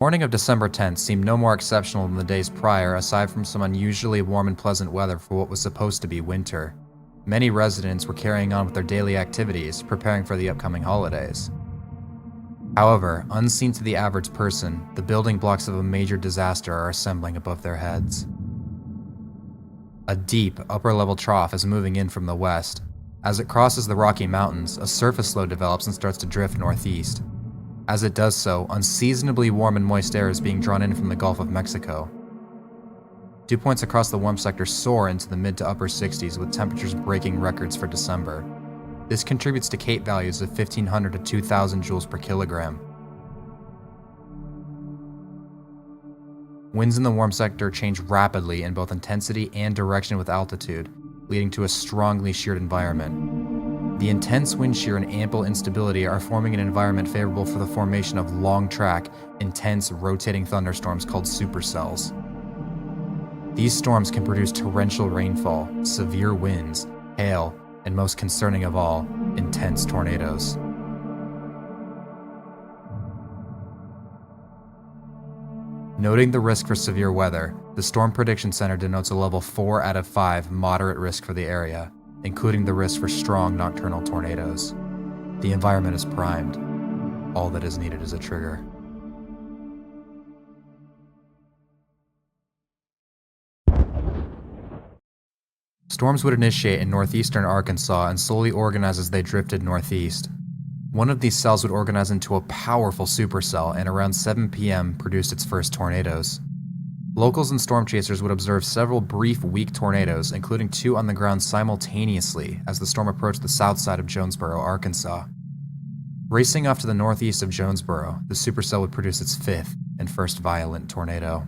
Morning of December 10th seemed no more exceptional than the days prior, aside from some unusually warm and pleasant weather for what was supposed to be winter. Many residents were carrying on with their daily activities, preparing for the upcoming holidays. However, unseen to the average person, the building blocks of a major disaster are assembling above their heads. A deep, upper-level trough is moving in from the west. As it crosses the Rocky Mountains, a surface low develops and starts to drift northeast. As it does so, unseasonably warm and moist air is being drawn in from the Gulf of Mexico. Dew points across the warm sector soar into the mid to upper 60s, with temperatures breaking records for December. This contributes to Cape values of 1,500 to 2,000 joules per kilogram. Winds in the warm sector change rapidly in both intensity and direction with altitude, leading to a strongly sheared environment. The intense wind shear and ample instability are forming an environment favorable for the formation of long-track, intense, rotating thunderstorms called supercells. These storms can produce torrential rainfall, severe winds, hail, and most concerning of all, intense tornadoes. Noting the risk for severe weather, the Storm Prediction Center denotes a level 4 out of 5 moderate risk for the area, including the risk for strong nocturnal tornadoes. The environment is primed. All that is needed is a trigger. Storms would initiate in northeastern Arkansas and slowly organize as they drifted northeast. One of these cells would organize into a powerful supercell and around 7 p.m. produced its first tornadoes. Locals and storm chasers would observe several brief, weak tornadoes, including 2 on the ground simultaneously as the storm approached the south side of Jonesboro, Arkansas. Racing off to the northeast of Jonesboro, the supercell would produce its 5th and first violent tornado.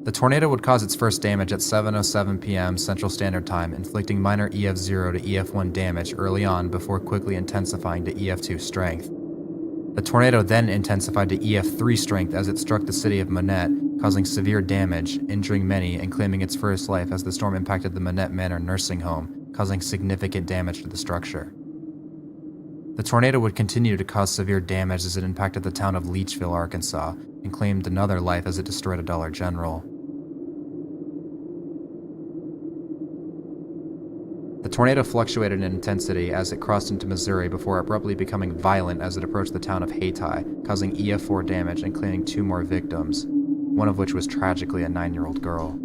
The tornado would cause its first damage at 7:07 p.m. Central Standard Time, inflicting minor EF0 to EF1 damage early on before quickly intensifying to EF2 strength. The tornado then intensified to EF3 strength as it struck the city of Monette, causing severe damage, injuring many, and claiming its first life as the storm impacted the Monette Manor nursing home, causing significant damage to the structure. The tornado would continue to cause severe damage as it impacted the town of Leachville, Arkansas, and claimed another life as it destroyed a Dollar General. The tornado fluctuated in intensity as it crossed into Missouri before abruptly becoming violent as it approached the town of Hayti, causing EF4 damage and claiming 2 more victims, one of which was tragically a 9-year-old girl.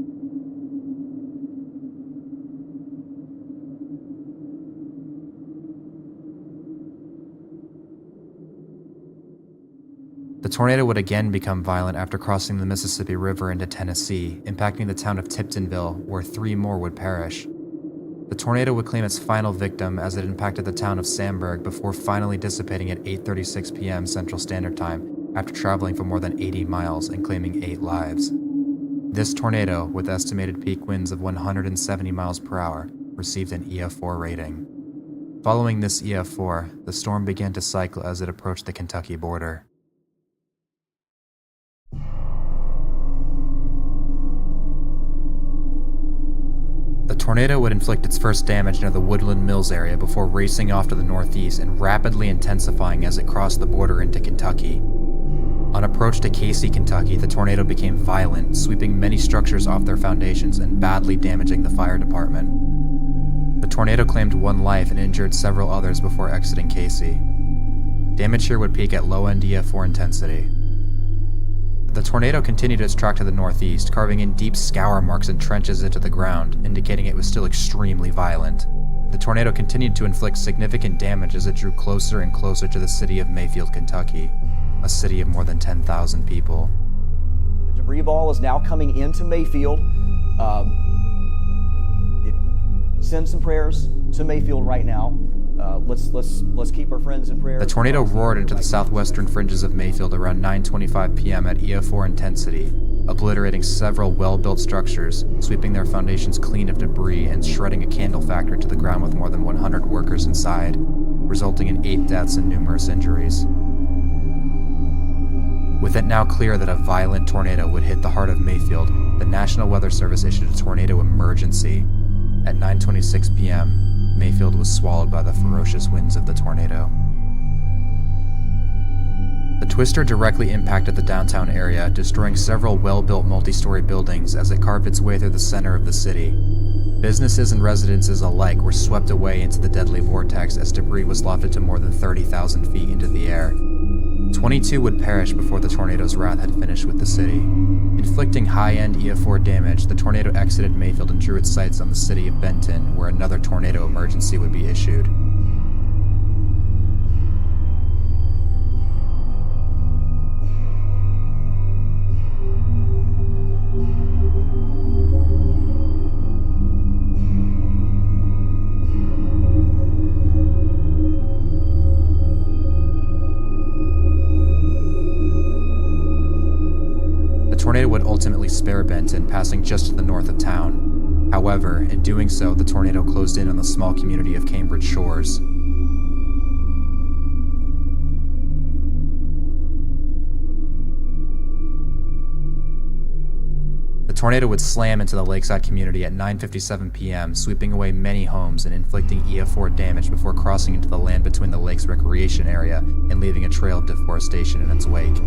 The tornado would again become violent after crossing the Mississippi River into Tennessee, impacting the town of Tiptonville, where 3 more would perish. The tornado would claim its final victim as it impacted the town of Sandburg before finally dissipating at 8:36 p.m. Central Standard Time after traveling for more than 80 miles and claiming 8 lives. This tornado, with estimated peak winds of 170 miles per hour, received an EF4 rating. Following this EF4, the storm began to cycle as it approached the Kentucky border. The tornado would inflict its first damage near the Woodland Mills area before racing off to the northeast and rapidly intensifying as it crossed the border into Kentucky. On approach to Casey, Kentucky, the tornado became violent, sweeping many structures off their foundations and badly damaging the fire department. The tornado claimed 1 life and injured several others before exiting Casey. Damage here would peak at low-end EF4 intensity. The tornado continued its track to the northeast, carving in deep scour marks and trenches into the ground, indicating it was still extremely violent. The tornado continued to inflict significant damage as it drew closer and closer to the city of Mayfield, Kentucky, a city of more than 10,000 people. The debris ball is now coming into Mayfield. Send some prayers to Mayfield right now. Let's keep our friends in prayer. The tornado roared into the southwestern fringes of Mayfield around 9:25 p.m. at EF4 intensity, obliterating several well-built structures, sweeping their foundations clean of debris and shredding a candle factory to the ground with more than 100 workers inside, resulting in 8 deaths and numerous injuries. With it now clear that a violent tornado would hit the heart of Mayfield, the National Weather Service issued a tornado emergency. At 9:26 p.m., Mayfield was swallowed by the ferocious winds of the tornado. The twister directly impacted the downtown area, destroying several well-built multi-story buildings as it carved its way through the center of the city. Businesses and residences alike were swept away into the deadly vortex as debris was lofted to more than 30,000 feet into the air. 22 would perish before the tornado's wrath had finished with the city. Inflicting high-end EF4 damage, the tornado exited Mayfield and drew its sights on the city of Benton, where another tornado emergency would be issued. The tornado would ultimately spare Benton, passing just to the north of town. However, in doing so, the tornado closed in on the small community of Cambridge Shores. The tornado would slam into the lakeside community at 9:57 p.m., sweeping away many homes and inflicting EF4 damage before crossing into the land between the lake's recreation area and leaving a trail of deforestation in its wake.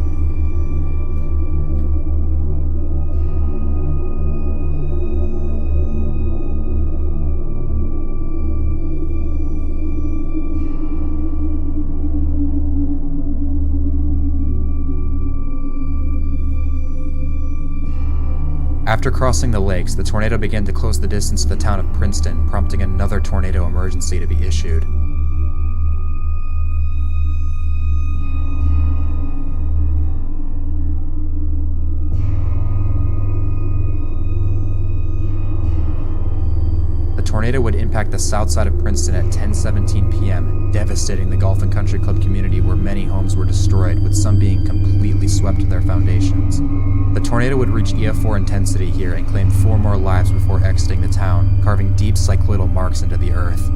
After crossing the lakes, the tornado began to close the distance to the town of Princeton, prompting another tornado emergency to be issued. The tornado would impact the south side of Princeton at 10:17 p.m., devastating the Golf and Country Club community where many homes were destroyed, with some being completely swept to their foundations. The tornado would reach EF4 intensity here and claim 4 more lives before exiting the town, carving deep cycloidal marks into the earth.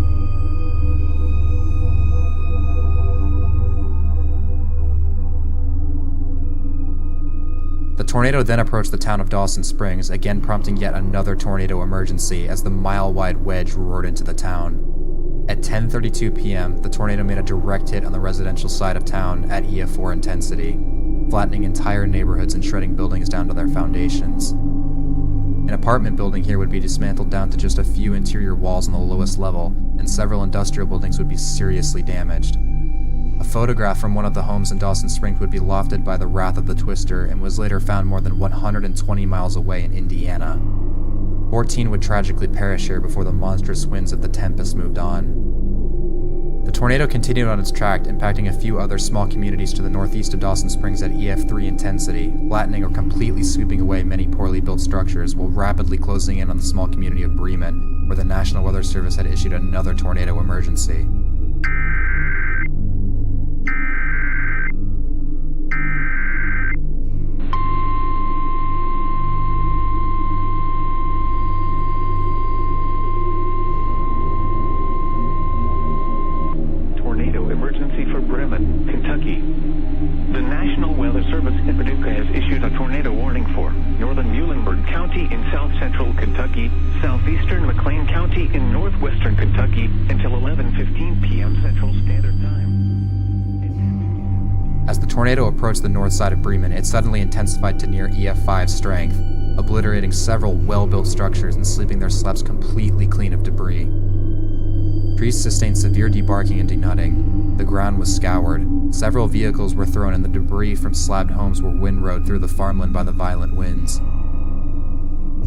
The tornado then approached the town of Dawson Springs, again prompting yet another tornado emergency as the mile-wide wedge roared into the town. At 10:32 p.m., the tornado made a direct hit on the residential side of town at EF4 intensity, flattening entire neighborhoods and shredding buildings down to their foundations. An apartment building here would be dismantled down to just a few interior walls on the lowest level, and several industrial buildings would be seriously damaged. A photograph from one of the homes in Dawson Springs would be lofted by the wrath of the twister and was later found more than 120 miles away in Indiana. 14 would tragically perish here before the monstrous winds of the tempest moved on. The tornado continued on its track, impacting a few other small communities to the northeast of Dawson Springs at EF3 intensity, flattening or completely sweeping away many poorly built structures while rapidly closing in on the small community of Bremen, where the National Weather Service had issued another tornado emergency. Emergency for Bremen, Kentucky. The National Weather Service in Paducah has issued a tornado warning for northern Muhlenberg County in south-central Kentucky, southeastern McLean County in northwestern Kentucky until 11:15 p.m. Central Standard Time. As the tornado approached the north side of Bremen, it suddenly intensified to near EF5 strength, obliterating several well-built structures and sweeping their slabs completely clean of debris. Trees sustained severe debarking and denutting. The ground was scoured. Several vehicles were thrown and the debris from slabbed homes were windrowed through the farmland by the violent winds.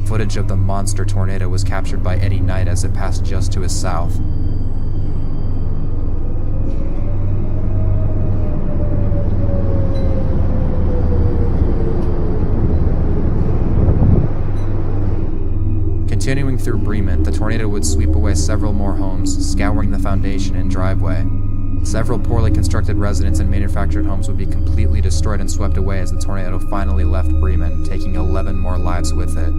Footage of the monster tornado was captured by Eddie Knight as it passed just to his south. Continuing through Bremen, the tornado would sweep away several more homes, scouring the foundation and driveway. Several poorly constructed residents and manufactured homes would be completely destroyed and swept away as the tornado finally left Bremen, taking 11 more lives with it.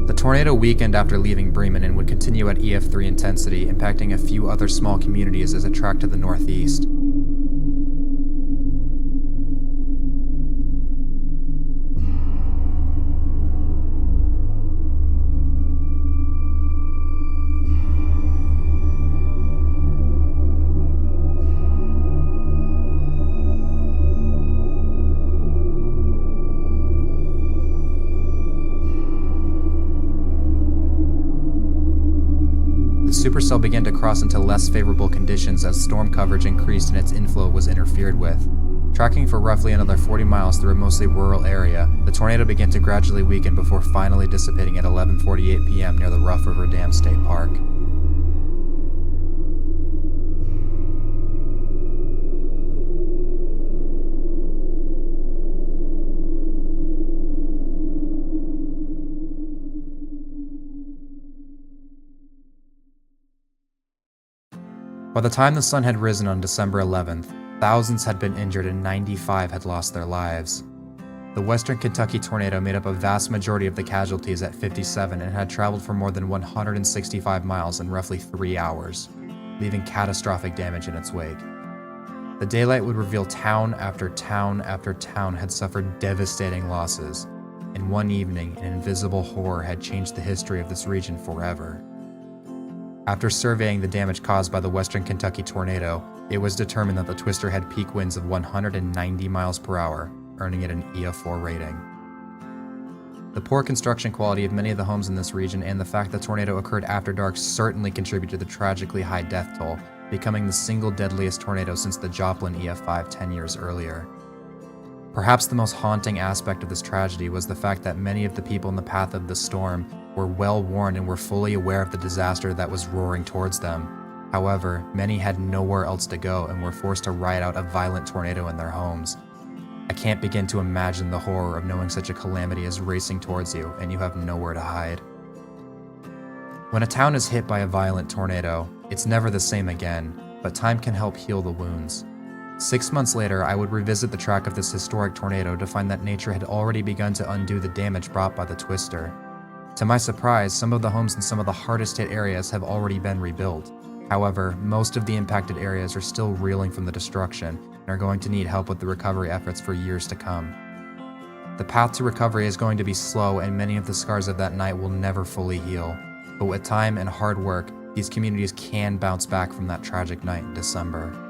The tornado weakened after leaving Bremen and would continue at EF3 intensity, impacting a few other small communities as it tracked to the northeast. The Supercell began to cross into less favorable conditions as storm coverage increased and its inflow was interfered with. Tracking for roughly another 40 miles through a mostly rural area, the tornado began to gradually weaken before finally dissipating at 11:48 p.m. near the Rough River Dam State Park. By the time the sun had risen on December 11th, thousands had been injured and 95 had lost their lives. The Western Kentucky tornado made up a vast majority of the casualties at 57 and had traveled for more than 165 miles in roughly 3 hours, leaving catastrophic damage in its wake. The daylight would reveal town after town after town had suffered devastating losses. In one evening, an invisible horror had changed the history of this region forever. After surveying the damage caused by the Western Kentucky tornado, it was determined that the twister had peak winds of 190 miles per hour, earning it an EF4 rating. The poor construction quality of many of the homes in this region and the fact the tornado occurred after dark certainly contributed to the tragically high death toll, becoming the single deadliest tornado since the Joplin EF5 10 years earlier. Perhaps the most haunting aspect of this tragedy was the fact that many of the people in the path of the storm were well warned and were fully aware of the disaster that was roaring towards them. However, many had nowhere else to go and were forced to ride out a violent tornado in their homes. I can't begin to imagine the horror of knowing such a calamity is racing towards you and you have nowhere to hide. When a town is hit by a violent tornado, it's never the same again, but time can help heal the wounds. 6 months later, I would revisit the track of this historic tornado to find that nature had already begun to undo the damage brought by the twister. To my surprise, some of the homes in some of the hardest hit areas have already been rebuilt. However, most of the impacted areas are still reeling from the destruction and are going to need help with the recovery efforts for years to come. The path to recovery is going to be slow and many of the scars of that night will never fully heal. But with time and hard work, these communities can bounce back from that tragic night in December.